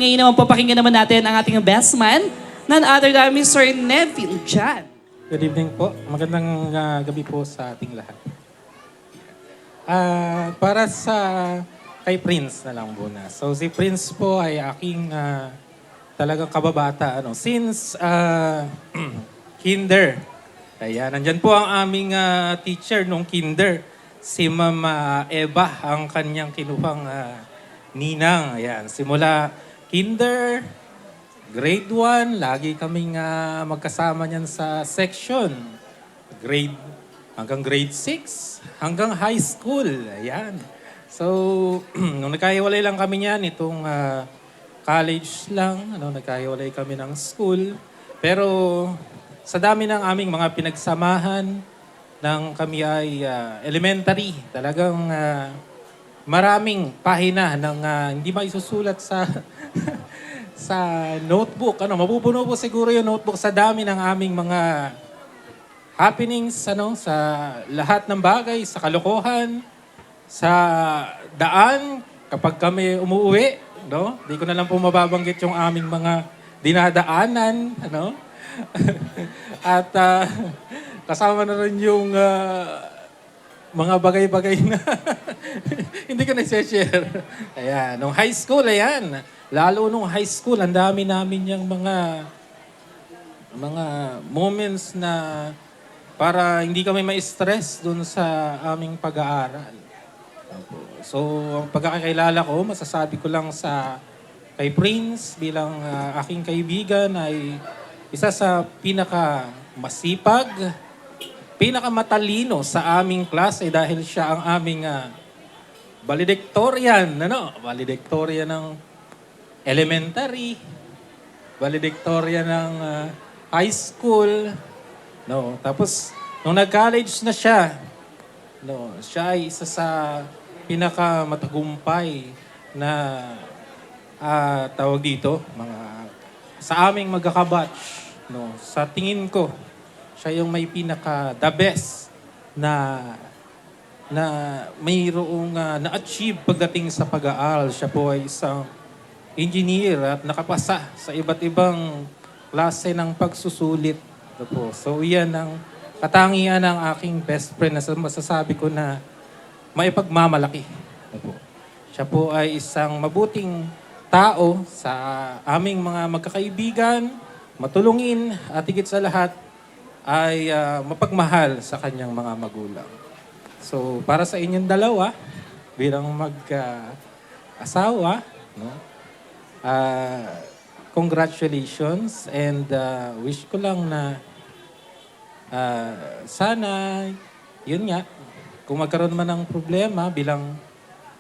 Ngayon naman po, pakinggan naman natin ang ating best man, none other than Mr. Neville Jan. Good evening po. Magandang gabi po sa ating lahat. Para sa kay Prince na lang muna. So si Prince po ay aking talagang kababata. Since kinder. Kaya nandyan po ang aming teacher nung kinder. Si Ma'am Eva, ang kanyang kinuhang ninang. Ayan. Simula kinder, grade 1, lagi kaming magkasama niyan sa section. Hanggang grade 6, hanggang high school. Ayan. So, nung nagkahiwalay lang kami niyan, itong college lang, nagkahiwalay kami ng school. Pero sa dami ng aming mga pinagsamahan, nang kami ay elementary, talagang maraming pahina ng hindi maisusulat sa sa notebook. Mapupuno po siguro yung notebook sa dami ng aming mga happenings sa lahat ng bagay, sa kalokohan, sa daan kapag kami umuwi, Di ko na lang po mababanggit yung aming mga dinadaanan, At kasama na rin yung mga bagay-bagay na hindi ko na-share. Ayan, nung high school, ayan. Lalo nung high school, ang dami namin yung mga moments na para hindi kami ma-stress dun sa aming pag-aaral. So, ang pagkakakilala ko, masasabi ko lang kay Prince bilang aking kaibigan ay isa sa pinaka-masipag, pinakamatalino sa aming klase dahil siya ang aming valedictorian, valedictorian ng elementary, valedictorian ng high school, Tapos, nung nag-college na siya, siya ay isa sa pinakamatagumpay na tawag dito, sa aming magkakabatch, Sa tingin ko, siya yung may the best na mayroong na-achieve pagdating sa pag-aaral. Siya po ay isang engineer at nakapasa sa iba't ibang klase ng pagsusulit. So iyan ang katangian ng aking best friend na masasabi ko na maipagmamalaki. Siya po ay isang mabuting tao sa aming mga magkakaibigan, matulungin at higit sa lahat ay mapagmahal sa kanyang mga magulang. So, para sa inyong dalawa, bilang mag-asawa, congratulations and wish ko lang na sana, yun nga, kung magkaroon man ng problema bilang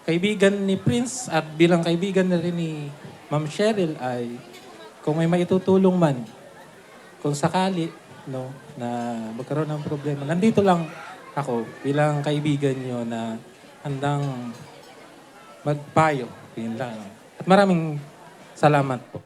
kaibigan ni Prince at bilang kaibigan na rin ni Ma'am Cheryl ay kung may maitutulong man, kung sakali, na magkaroon ng problema. Nandito lang ako bilang kaibigan nyo na handang magpayo. Yun lang. At maraming salamat po.